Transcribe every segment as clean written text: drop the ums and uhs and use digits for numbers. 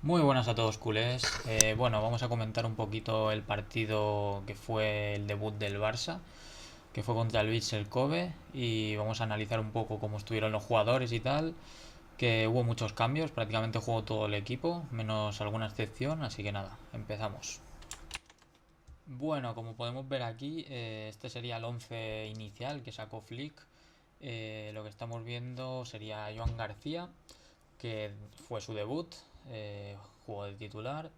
Muy buenas a todos, culés. Bueno, vamos a comentar un poquito el partido que fue el debut del Barça, que fue contra el Vissel Kobe, y vamos a analizar un poco cómo estuvieron los jugadores y tal, que hubo muchos cambios, prácticamente jugó todo el equipo, menos alguna excepción, así que nada, empezamos. Bueno, como podemos ver aquí, este sería el 11 inicial que sacó Flick. Lo que estamos viendo sería Joan García, que fue su debut, jugó de titular.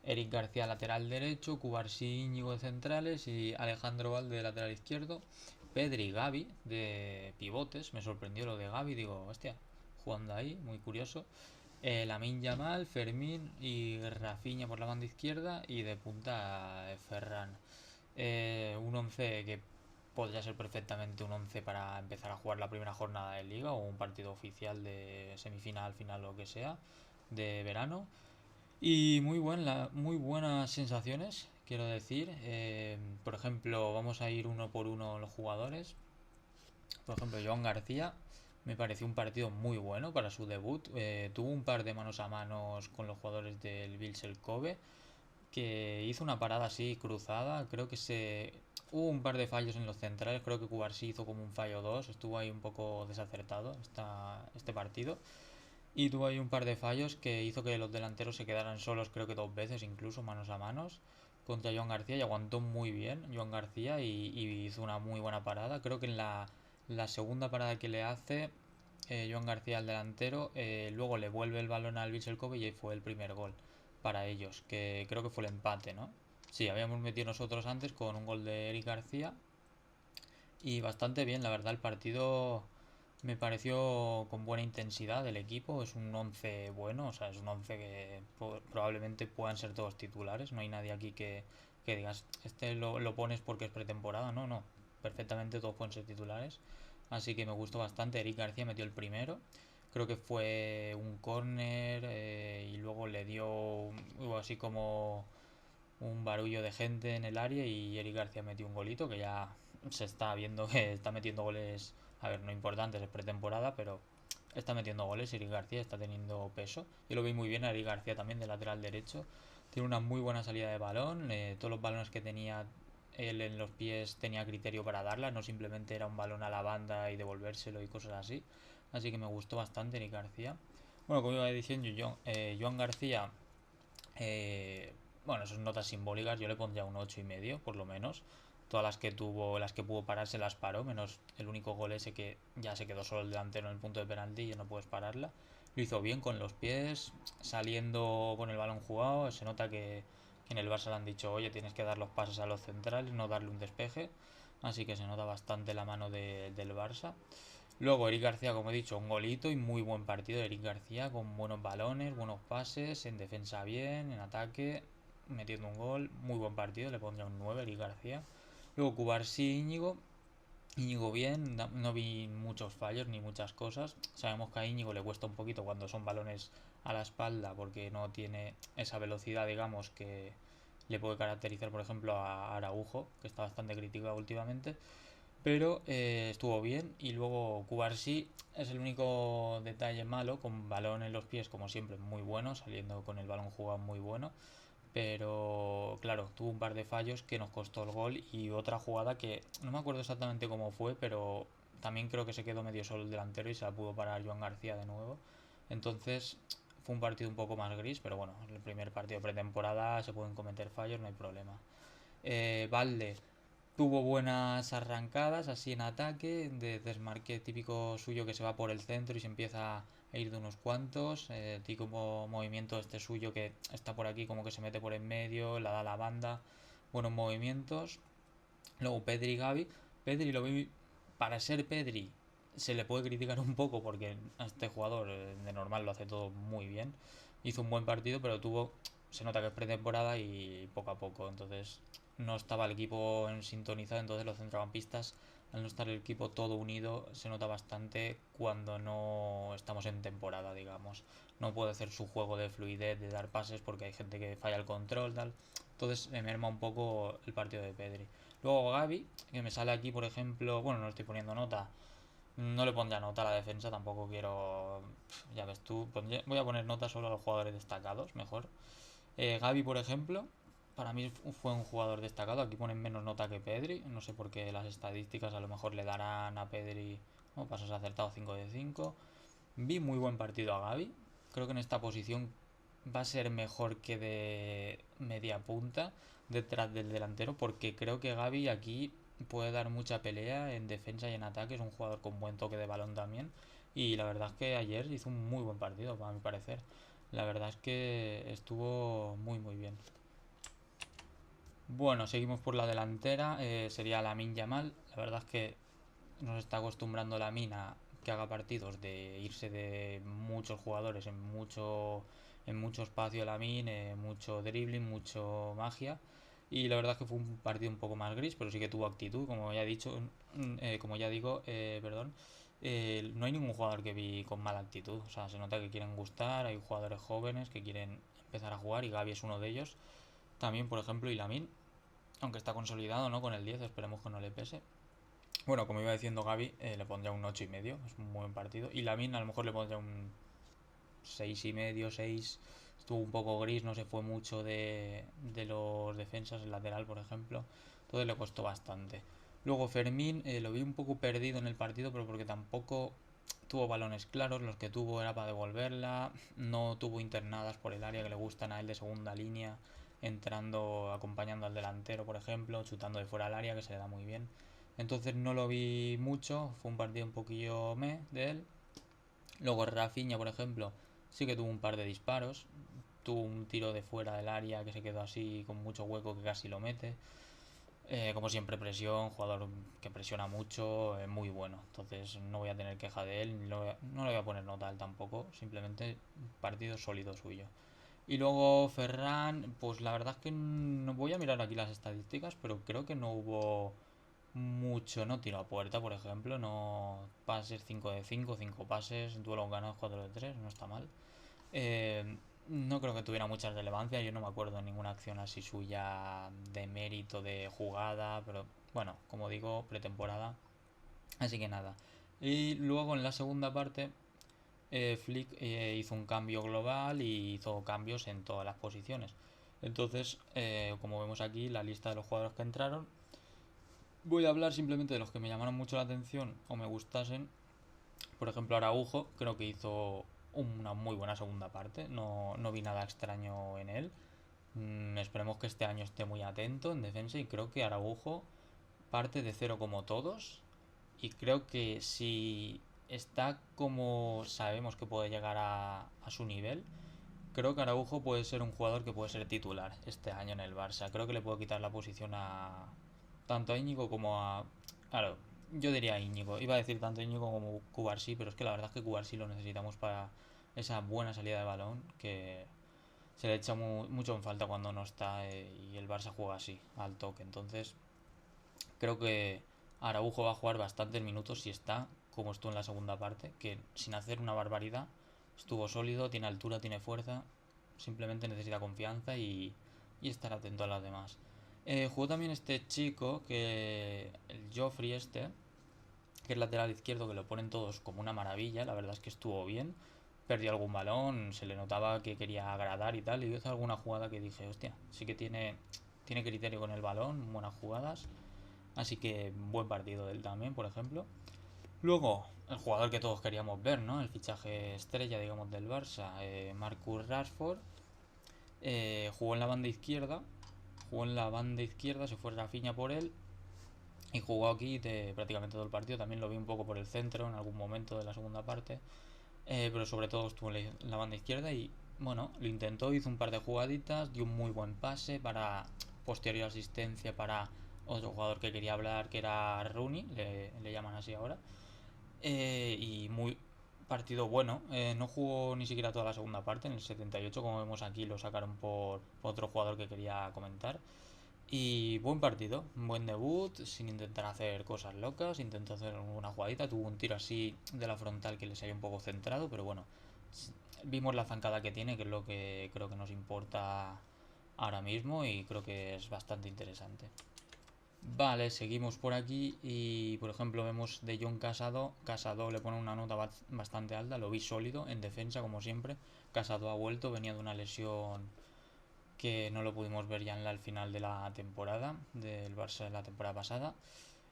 Eric García lateral derecho, Cubarsí Íñigo de centrales y Alejandro Valde de lateral izquierdo. Pedri y Gavi de pivotes, me sorprendió lo de Gavi, digo, hostia, jugando ahí, muy curioso. Lamine Yamal, Fermín y Rafinha por la banda izquierda y de punta Ferran. Un 11 que podría ser perfectamente un 11 para empezar a jugar la primera jornada de liga o un partido oficial de semifinal, final, lo que sea, de verano. Y muy buenas sensaciones, quiero decir. Por ejemplo, vamos a ir uno por uno los jugadores. Por ejemplo, Joan García me pareció un partido muy bueno para su debut. Tuvo un par de manos a manos con los jugadores del Vissel Kobe, que hizo una parada así cruzada. Creo que se hubo un par de fallos en los centrales. Creo que Cubarsí hizo como un fallo 2. Estuvo ahí un poco desacertado este partido. Y tuvo ahí un par de fallos que hizo que los delanteros se quedaran solos, creo que dos veces incluso, manos a manos, contra Joan García, y aguantó muy bien Joan García y hizo una muy buena parada. Creo que en la segunda parada que le hace Joan García al delantero, luego le vuelve el balón al Vissel Kobe y ahí fue el primer gol para ellos, que creo que fue el empate, ¿no? Sí, habíamos metido nosotros antes con un gol de Eric García y bastante bien, la verdad, el partido me pareció con buena intensidad del equipo. Es un 11 bueno, o sea, es un 11 que probablemente puedan ser todos titulares. No hay nadie aquí que digas, este lo pones porque es pretemporada. No, no, perfectamente todos pueden ser titulares. Así que me gustó bastante. Eric García metió el primero. Creo que fue un córner y luego le dio hubo así como un barullo de gente en el área y Eric García metió un golito que ya se está viendo que está metiendo goles, a ver, no importantes, es pretemporada, pero está metiendo goles. Eric García está teniendo peso. Yo lo vi muy bien a Eric García también de lateral derecho. Tiene una muy buena salida de balón. Todos los balones que tenía él en los pies tenía criterio para darla, no simplemente era un balón a la banda y devolvérselo y cosas así. Así que me gustó bastante Eric García. Bueno, como iba diciendo, Joan García bueno, son notas simbólicas. Yo le pondría un 8,5 por lo menos. Todas las que tuvo, las que pudo parar, se las paró, menos el único gol ese que ya se quedó solo el delantero en el punto de penalti y ya no puedes pararla. Lo hizo bien con los pies, saliendo con el balón jugado. Se nota que en el Barça le han dicho, oye, tienes que dar los pases a los centrales, no darle un despeje. Así que se nota bastante la mano del Barça. Luego Eric García, como he dicho, un golito y muy buen partido de Eric García con buenos balones, buenos pases, en defensa bien, en ataque, metiendo un gol. Muy buen partido, le pondría un 9 a Eric García. Luego Cubarsí Íñigo. Íñigo bien, no vi muchos fallos ni muchas cosas. Sabemos que a Íñigo le cuesta un poquito cuando son balones a la espalda porque no tiene esa velocidad, digamos, que le puede caracterizar, por ejemplo, a Araujo, que está bastante criticado últimamente, pero estuvo bien. Y luego Cubarsí es el único detalle malo, con balón en los pies como siempre muy bueno, saliendo con el balón jugado muy bueno, pero claro, tuvo un par de fallos que nos costó el gol y otra jugada que no me acuerdo exactamente cómo fue, pero también creo que se quedó medio solo el delantero y se la pudo parar Joan García de nuevo. Entonces fue un partido un poco más gris, pero bueno, el primer partido pretemporada se pueden cometer fallos, no hay problema. Valde tuvo buenas arrancadas así en ataque, de desmarque típico suyo que se va por el centro y se empieza a ir de unos cuantos. Como movimiento este suyo que está por aquí, como que se mete por en medio, la da a la banda. Buenos movimientos. Luego Pedri y Gavi. Pedri lo vi, para ser Pedri, se le puede criticar un poco porque a este jugador de normal lo hace todo muy bien. Hizo un buen partido, pero se nota que es pretemporada y poco a poco. Entonces no estaba el equipo en sintonizado. Entonces los centrocampistas, al no estar el equipo todo unido, se nota bastante cuando no estamos en temporada, digamos. No puede hacer su juego de fluidez, de dar pases, porque hay gente que falla el control, tal. Entonces me merma un poco el partido de Pedri. Luego Gavi, que me sale aquí, por ejemplo, bueno, no estoy poniendo nota, No le pondría nota a la defensa, tampoco quiero. Ya ves tú, voy a poner nota solo a los jugadores destacados, mejor. Gavi, por ejemplo, para mí fue un jugador destacado. Aquí ponen menos nota que Pedri. No sé por qué las estadísticas a lo mejor le darán a Pedri pasos acertados 5 de 5. Vi muy buen partido a Gavi. Creo que en esta posición va a ser mejor que de media punta detrás del delantero, porque creo que Gavi aquí puede dar mucha pelea en defensa y en ataque. Es un jugador con buen toque de balón también. Y la verdad es que ayer hizo un muy buen partido, para mi parecer. La verdad es que estuvo muy muy bien. Bueno, seguimos por la delantera. Sería Lamine Yamal. La verdad es que nos está acostumbrando Lamine a que haga partidos de irse de muchos jugadores en mucho espacio Lamine, mucho dribbling, mucho magia. Y la verdad es que fue un partido un poco más gris, pero sí que tuvo actitud, como ya he dicho, como ya digo, perdón. No hay ningún jugador que vi con mala actitud. O sea, se nota que quieren gustar, hay jugadores jóvenes que quieren empezar a jugar y Gavi es uno de ellos. También, por ejemplo, y Lamine, aunque está consolidado, ¿no? Con el 10, esperemos que no le pese. Bueno, como iba diciendo Gaby, le pondría un 8,5, es un buen partido. Y Lamine a lo mejor le pondría un 6,5, 6. Estuvo un poco gris, no se fue mucho de los defensas, el lateral, por ejemplo. Entonces le costó bastante. Luego Fermín lo vi un poco perdido en el partido, pero porque tampoco tuvo balones claros, los que tuvo era para devolverla, no tuvo internadas por el área que le gustan a él de segunda línea, entrando, acompañando al delantero, por ejemplo, chutando de fuera al área, que se le da muy bien. Entonces no lo vi mucho, fue un partido un poquillo de él. Luego Rafinha, por ejemplo, sí que tuvo un par de disparos, tuvo un tiro de fuera del área que se quedó así con mucho hueco que casi lo mete. Como siempre, presión, jugador que presiona mucho, muy bueno. Entonces no voy a tener queja de él, no le voy a poner nota a él tampoco, simplemente partido sólido suyo. Y luego Ferran, pues la verdad es que no voy a mirar aquí las estadísticas, pero creo que no hubo mucho, no tiro a puerta, por ejemplo, no pases 5 de 5 5 pases, duelos ganados 4 de 3 no está mal. Eh, no creo que tuviera mucha relevancia, yo no me acuerdo de ninguna acción así suya de mérito de jugada, pero bueno, como digo, pretemporada, así que nada. Y luego en la segunda parte, Flick hizo un cambio global y hizo cambios en todas las posiciones. Entonces, como vemos aquí, la lista de los jugadores que entraron, voy a hablar simplemente de los que me llamaron mucho la atención o me gustasen. Por ejemplo, Araujo creo que hizo una muy buena segunda parte. No vi nada extraño en él. Esperemos que este año esté muy atento en defensa y creo que Araujo parte de cero como todos. Y creo que si está como sabemos que puede llegar a su nivel, creo que Araujo puede ser un jugador que puede ser titular este año en el Barça. Creo que le puedo quitar la posición a tanto a Íñigo como a. Claro, yo diría a Íñigo. Iba a decir tanto a Íñigo como Cubarsí, pero es que la verdad es que Cubarsí lo necesitamos para esa buena salida de balón que se le echa mucho en falta cuando no está y el Barça juega así, al toque. Entonces, creo que Araujo va a jugar bastantes minutos si está como estuvo en la segunda parte, que sin hacer una barbaridad estuvo sólido, tiene altura, tiene fuerza, simplemente necesita confianza y estar atento a las demás. Jugó también este chico, que el Joffrey este, que es lateral izquierdo, que lo ponen todos como una maravilla, la verdad es que estuvo bien, perdió algún balón, se le notaba que quería agradar y tal, y hizo alguna jugada que dije, hostia, sí que tiene criterio con el balón, buenas jugadas, así que buen partido de él también, por ejemplo. Luego, el jugador que todos queríamos ver, ¿no? El fichaje estrella, digamos, del Barça, Marcus Rashford, jugó en la banda izquierda, se fue Rafinha por él y jugó aquí prácticamente todo el partido. También lo vi un poco por el centro en algún momento de la segunda parte, pero sobre todo estuvo en la banda izquierda y bueno, lo intentó, hizo un par de jugaditas, dio un muy buen pase para posterior asistencia para otro jugador que quería hablar, que era Rooney, le llaman así ahora. Y muy partido bueno. No jugó ni siquiera toda la segunda parte, en el 78, como vemos aquí, lo sacaron por otro jugador que quería comentar. Y buen partido, buen debut, sin intentar hacer cosas locas, intentó hacer alguna jugadita, tuvo un tiro así de la frontal que le salió un poco centrado, pero bueno, vimos la zancada que tiene, que es lo que creo que nos importa ahora mismo y creo que es bastante interesante. Vale, seguimos por aquí y por ejemplo vemos de John Casado. Casado le pone una nota bastante alta, lo vi sólido en defensa como siempre. Casado ha vuelto, venía de una lesión que no lo pudimos ver ya en al final de la temporada, del Barça de la temporada pasada.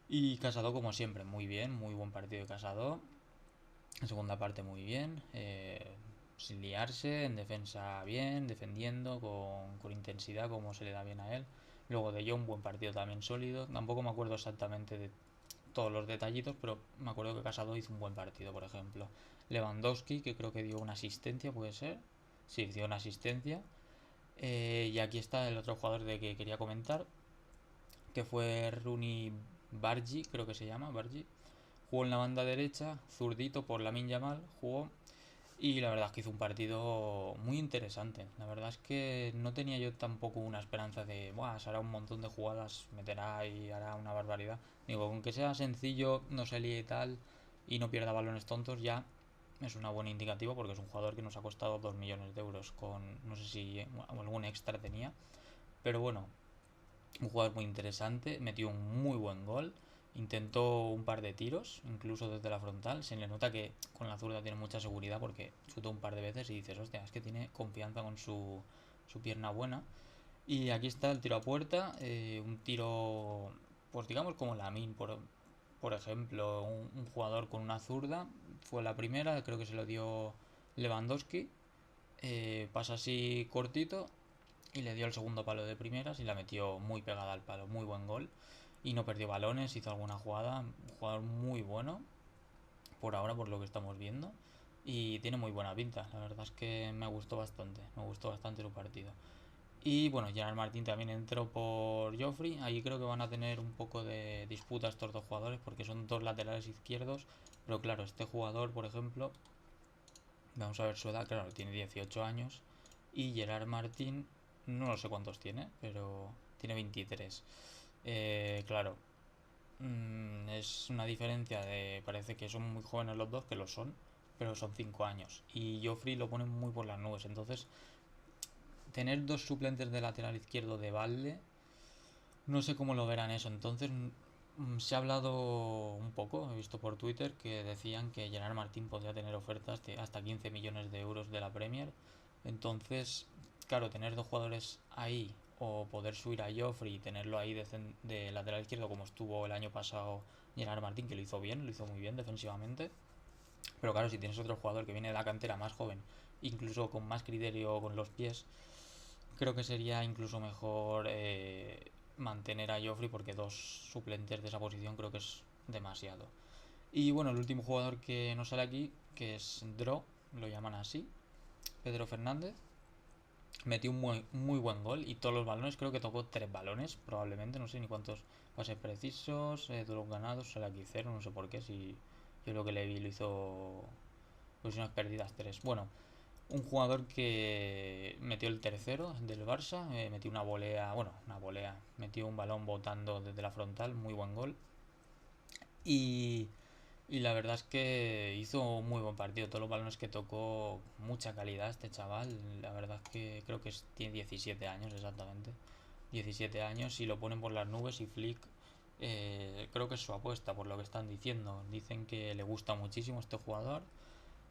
Y Casado como siempre, muy bien, muy buen partido de Casado. En segunda parte muy bien, sin liarse, en defensa bien, defendiendo con intensidad como se le da bien a él. Luego de Jong, buen partido también sólido. Tampoco me acuerdo exactamente de todos los detallitos, pero me acuerdo que Casado hizo un buen partido, por ejemplo. Lewandowski, que creo que dio una asistencia, puede ser. Sí, dio una asistencia. Y aquí está el otro jugador de que quería comentar, que fue Rooney Bargi, creo que se llama, Bargi. Jugó en la banda derecha, zurdito por Lamine Yamal, jugó y la verdad es que hizo un partido muy interesante. La verdad es que no tenía yo tampoco una esperanza de, buah, se hará un montón de jugadas, meterá y hará una barbaridad. Digo, aunque sea sencillo, no se líe y tal y no pierda balones tontos, ya es una buena indicativa porque es un jugador que nos ha costado 2 millones de euros con, no sé si algún extra tenía. Pero bueno, un jugador muy interesante, metió un muy buen gol, intentó un par de tiros, incluso desde la frontal, se le nota que con la zurda tiene mucha seguridad porque chutó un par de veces y dices, hostia, es que tiene confianza con su pierna buena. Y aquí está el tiro a puerta, un tiro, pues digamos como Lamine, por ejemplo, un jugador con una zurda, fue la primera, creo que se lo dio Lewandowski, pasa así cortito y le dio el segundo palo de primeras y la metió muy pegada al palo, muy buen gol y no perdió balones, hizo alguna jugada, un jugador muy bueno por ahora por lo que estamos viendo y tiene muy buena pinta, la verdad es que me gustó bastante su partido. Y bueno, Gerard Martín también entró por Joffrey. Ahí creo que van a tener un poco de disputa estos dos jugadores porque son dos laterales izquierdos. Pero claro, este jugador, por ejemplo, vamos a ver su edad, claro, tiene 18 años. Y Gerard Martín, no lo sé cuántos tiene, pero tiene 23. Claro, es una diferencia de. Parece que son muy jóvenes los dos, que lo son, pero son 5 años. Y Joffrey lo pone muy por las nubes. Entonces, tener dos suplentes de lateral izquierdo de balde, no sé cómo lo verán eso. Entonces, se ha hablado un poco, he visto por Twitter, que decían que Gerard Martín podría tener ofertas de hasta 15 millones de euros de la Premier. Entonces, claro, tener dos jugadores ahí o poder subir a Joffrey y tenerlo ahí de lateral izquierdo como estuvo el año pasado Gerard Martín, que lo hizo bien, lo hizo muy bien defensivamente. Pero claro, si tienes otro jugador que viene de la cantera más joven, incluso con más criterio con los pies, creo que sería incluso mejor mantener a Joffrey porque dos suplentes de esa posición creo que es demasiado. Y bueno, el último jugador que nos sale aquí, que es Dro, lo llaman así, Pedro Fernández, metió un muy buen gol y todos los balones, creo que tocó tres balones, probablemente, no sé ni cuántos pases precisos, de los ganados, sale aquí cero, no sé por qué, si yo lo que le vi lo hizo, pues unas perdidas tres. Bueno, un jugador que metió el tercero del Barça, metió una volea, bueno, una volea, metió un balón botando desde la frontal, muy buen gol. Y, y la verdad es que hizo un muy buen partido, todos los balones que tocó, mucha calidad este chaval, la verdad es que creo que tiene 17 años exactamente, 17 años y lo ponen por las nubes y Flick creo que es su apuesta por lo que están diciendo, dicen que le gusta muchísimo este jugador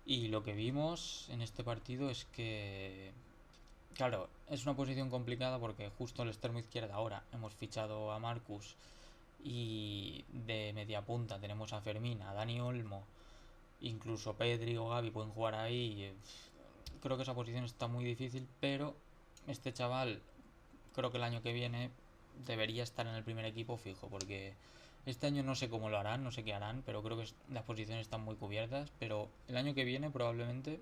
y lo que vimos en este partido es que, claro, es una posición complicada porque justo el extremo izquierda ahora hemos fichado a Marcus y de media punta tenemos a Fermín, a Dani Olmo, incluso Pedri o Gavi pueden jugar ahí. Creo que esa posición está muy difícil, pero este chaval creo que el año que viene debería estar en el primer equipo fijo porque este año no sé cómo lo harán, no sé qué harán, pero creo que las posiciones están muy cubiertas, pero el año que viene probablemente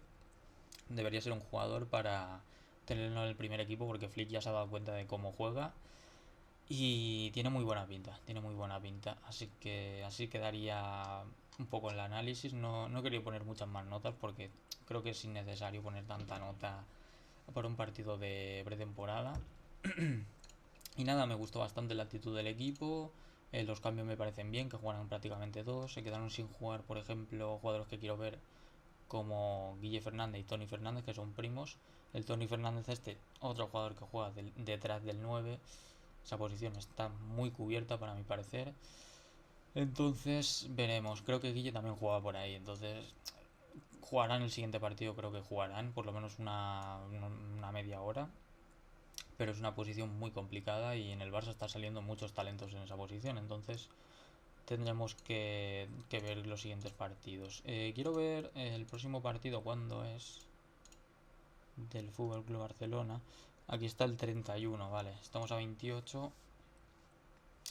debería ser un jugador para tenerlo en el primer equipo porque Flick ya se ha dado cuenta de cómo juega y tiene muy buena pinta, tiene muy buena pinta. Así que así quedaría un poco el análisis. No, no he querido poner muchas más notas porque creo que es innecesario poner tanta nota para un partido de pretemporada. Y nada, me gustó bastante la actitud del equipo. Los cambios me parecen bien, que jugaran prácticamente dos. Se quedaron sin jugar, por ejemplo, jugadores que quiero ver como Guille Fernández y Tony Fernández, que son primos. El Tony Fernández este, otro jugador que juega detrás del 9 Esa posición está muy cubierta para mi parecer. Entonces veremos. Creo que Guille también juega por ahí. Entonces jugarán el siguiente partido, creo que jugarán por lo menos una media hora. Pero es una posición muy complicada y en el Barça está saliendo muchos talentos en esa posición. Entonces tendremos que ver los siguientes partidos. Quiero ver el próximo partido, ¿cuándo es? Del Fútbol Club Barcelona. Aquí está el 31, vale. Estamos a 28.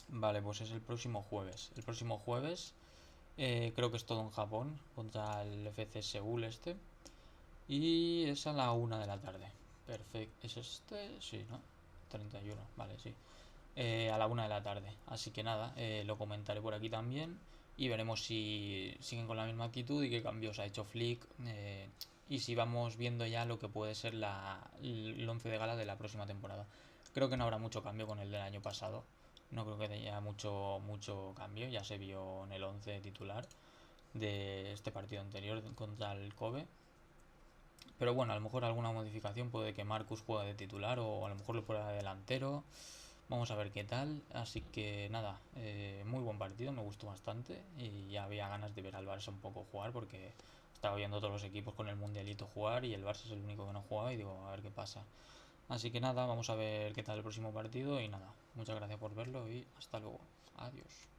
Vale, pues es el próximo jueves. El próximo jueves creo que es todo en Japón contra el FC Seúl este. Y es a la 1 de la tarde. Perfecto. ¿Es este? Sí, ¿no? 31, vale, sí. A la 1 de la tarde. Así que nada, lo comentaré por aquí también. Y veremos si siguen con la misma actitud y qué cambios ha hecho Flick. Y si vamos viendo ya lo que puede ser el once de gala de la próxima temporada. Creo que no habrá mucho cambio con el del año pasado. No creo que haya mucho cambio. Ya se vio en el 11 titular de este partido anterior contra el Kobe. Pero bueno, a lo mejor alguna modificación puede que Marcus juegue de titular o a lo mejor lo prueba de delantero. Vamos a ver qué tal. Así que nada, muy buen partido, me gustó bastante y ya había ganas de ver al Barça un poco jugar porque estaba viendo todos los equipos con el Mundialito jugar y el Barça es el único que no jugaba y digo, a ver qué pasa. Así que nada, vamos a ver qué tal el próximo partido y nada, muchas gracias por verlo y hasta luego. Adiós.